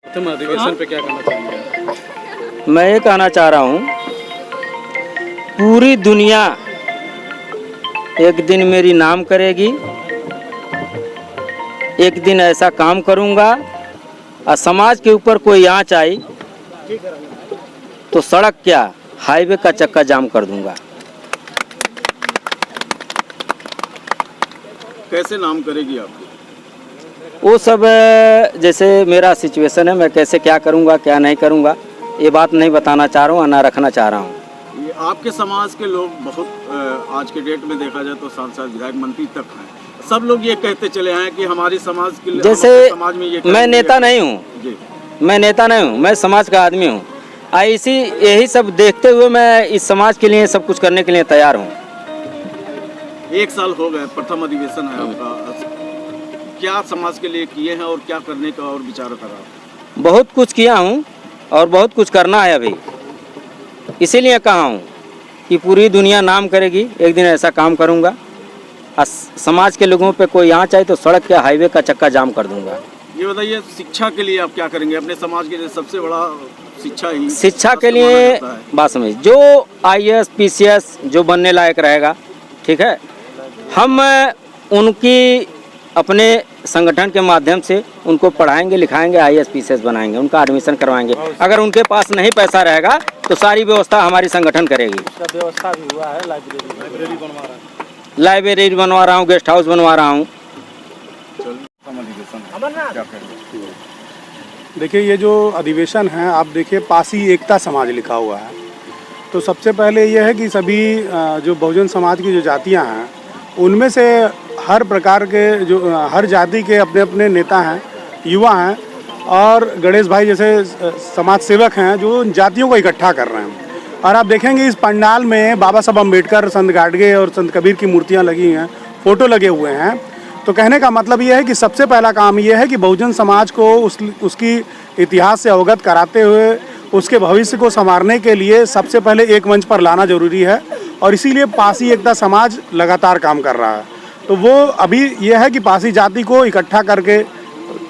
तुम अधिवेशन पे क्या कहना चाहेंगे? मैं ये कहना चाह रहा हूँ, पूरी दुनिया एक दिन मेरी नाम करेगी। एक दिन ऐसा काम करूँगा और समाज के ऊपर कोई आँच आई तो सड़क क्या हाईवे का चक्का जाम कर दूंगा। कैसे नाम करेगी आपको? वो सब जैसे मेरा सिचुएशन है, मैं कैसे क्या करूंगा क्या नहीं करूंगा ये बात नहीं बताना चाह रहा हूँ, ना रखना चाह रहा हूँ। ये आपके समाज के लोग बहुत आज के डेट में देखा जाए तो सांसद विधायक मंत्री तक हैं, सब लोग ये कहते चले हैं कि हमारी समाज के जैसे समाज में ये मैं नेता नहीं हूँ, मैं नेता नहीं हूँ, मैं समाज का आदमी हूँ। यही सब देखते हुए मैं इस समाज के लिए सब कुछ करने के लिए तैयार हूँ। 1 साल हो गए, प्रथम अधिवेशन है आपका, क्या समाज के लिए किए हैं और क्या करने का और विचार कर रहा हूँ? बहुत कुछ किया हूँ और बहुत कुछ करना है अभी, इसीलिए कहा हूँ कि पूरी दुनिया नाम करेगी। एक दिन ऐसा काम करूँगा और समाज के लोगों पे कोई आँच आए तो सड़क के हाईवे का चक्का जाम कर दूँगा। ये बताइए, शिक्षा के लिए आप क्या करेंगे? अपने समाज के लिए सबसे बड़ा शिक्षा के लिए बात समझ, जो IAS PCS जो बनने लायक रहेगा, ठीक है, हम उनकी अपने संगठन के माध्यम से उनको पढ़ाएंगे लिखाएंगे, IAS PCS बनाएंगे, उनका एडमिशन करवाएंगे। अगर उनके पास नहीं पैसा रहेगा तो सारी व्यवस्था हमारी संगठन करेगी। उसका व्यवस्था भी हुआ है, लाइब्रेरी बनवा रहा हूँ, गेस्ट हाउस बनवा रहा हूँ। देखिए, ये जो अधिवेशन है, आप देखिए पासी एकता समाज लिखा हुआ है। तो सबसे पहले ये है कि सभी जो बहुजन समाज की जो जातियां हैं उनमें से हर प्रकार के जो हर जाति के अपने अपने नेता हैं, युवा हैं और गणेश भाई जैसे समाज सेवक हैं जो जातियों को इकट्ठा कर रहे हैं। और आप देखेंगे इस पंडाल में बाबा साहब अम्बेडकर, संत गाडगे और संत कबीर की मूर्तियां लगी हैं, फ़ोटो लगे हुए हैं। तो कहने का मतलब ये है कि सबसे पहला काम ये है कि बहुजन समाज को उसकी इतिहास से अवगत कराते हुए उसके भविष्य को संवारने के लिए सबसे पहले एक मंच पर लाना जरूरी है। और इसीलिए पासी एकता समाज लगातार काम कर रहा है। तो वो अभी ये है कि पासी जाति को इकट्ठा करके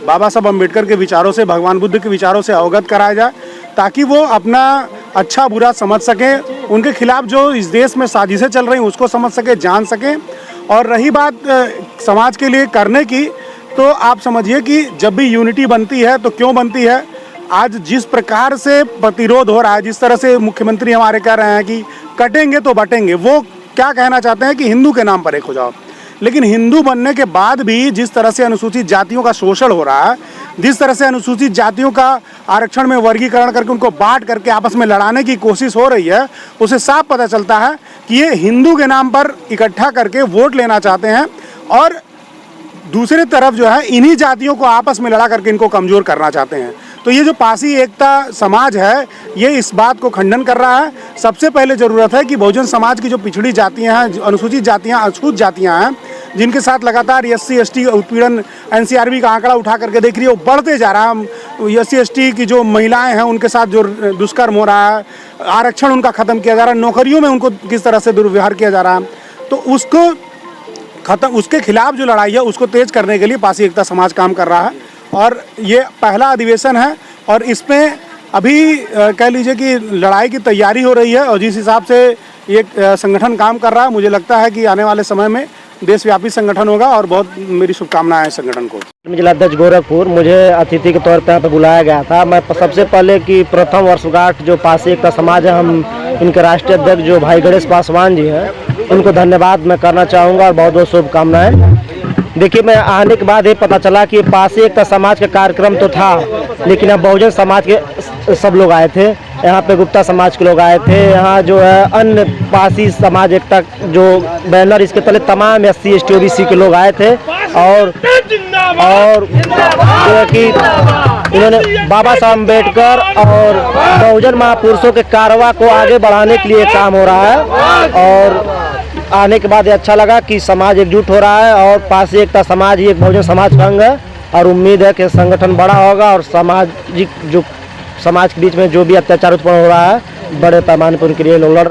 बाबा साहब अम्बेडकर के विचारों से, भगवान बुद्ध के विचारों से अवगत कराया जाए, ताकि वो अपना अच्छा बुरा समझ सकें, उनके खिलाफ जो इस देश में साजिशें चल रही हैं उसको समझ सकें, जान सकें। और रही बात समाज के लिए करने की, तो आप समझिए कि जब भी यूनिटी बनती है तो क्यों बनती है, आज जिस प्रकार से प्रतिरोध हो रहा है, जिस तरह से मुख्यमंत्री हमारे कह रहे हैं कि कटेंगे तो बटेंगे, वो क्या कहना चाहते हैं कि हिंदू के नाम पर एक हो जाओ। लेकिन हिंदू बनने के बाद भी जिस तरह से अनुसूचित जातियों का शोषण हो रहा है, जिस तरह से अनुसूचित जातियों का आरक्षण में वर्गीकरण करके उनको बांट करके आपस में लड़ाने की कोशिश हो रही है, उसे साफ पता चलता है कि ये हिंदू के नाम पर इकट्ठा करके वोट लेना चाहते हैं और दूसरी तरफ जो है इन्हीं जातियों को आपस में लड़ा करके इनको कमज़ोर करना चाहते हैं। तो ये जो पासी एकता समाज है ये इस बात को खंडन कर रहा है। सबसे पहले ज़रूरत है कि बहुजन समाज की जो पिछड़ी जातियां हैं, अनुसूचित जातियां, अछूत जातियां हैं, जिनके साथ लगातार SC ST उत्पीड़न NCRB का आंकड़ा उठा करके देख रही है, वो बढ़ते जा रहा है। SC ST की जो महिलाएं हैं उनके साथ जो दुष्कर्म हो रहा है, आरक्षण उनका ख़त्म किया जा रहा है, नौकरियों में उनको किस तरह से दुर्व्यवहार किया जा रहा है, तो उसके खिलाफ जो लड़ाई है उसको तेज करने के लिए पासी एकता समाज काम कर रहा है। और ये पहला अधिवेशन है और इसमें अभी कह लीजिए कि लड़ाई की तैयारी हो रही है। और जिस हिसाब से ये संगठन काम कर रहा है, मुझे लगता है कि आने वाले समय में देशव्यापी संगठन होगा और बहुत मेरी शुभकामनाएं हैं संगठन को। जिलाध्यक्ष गोरखपुर, मुझे अतिथि के तौर पर यहाँ पर बुलाया गया था। मैं सबसे पहले कि प्रथम वर्षगांठ जो पासी एकता समाज है, हम इनके राष्ट्रीय अध्यक्ष जो भाई गणेश पासवान जी हैं, उनको धन्यवाद मैं करना चाहूँगा और बहुत बहुत शुभकामनाएं। देखिए, मैं आने के बाद ये पता चला कि पासी एकता समाज का कार्यक्रम तो था, लेकिन अब बहुजन समाज के सब लोग आए थे। यहाँ पे गुप्ता समाज के लोग आए थे, यहाँ जो है अन्य पासी समाज एकता जो बैनर, इसके तले तमाम SC ST OBC के लोग आए थे। और जो है कि इन्होंने बाबा साहब अम्बेडकर और बहुजन महापुरुषों के कारवा को आगे बढ़ाने के लिए काम हो रहा है। और आने के बाद ये अच्छा लगा कि समाज एकजुट हो रहा है और पासी एकता समाज ही एक बहुजन समाज का अंग है। और उम्मीद है कि संगठन बड़ा होगा और सामाजिक जो समाज के बीच में जो भी अत्याचार उत्पन्न हो रहा है, बड़े पैमाने पर उनके लिए लोग लड़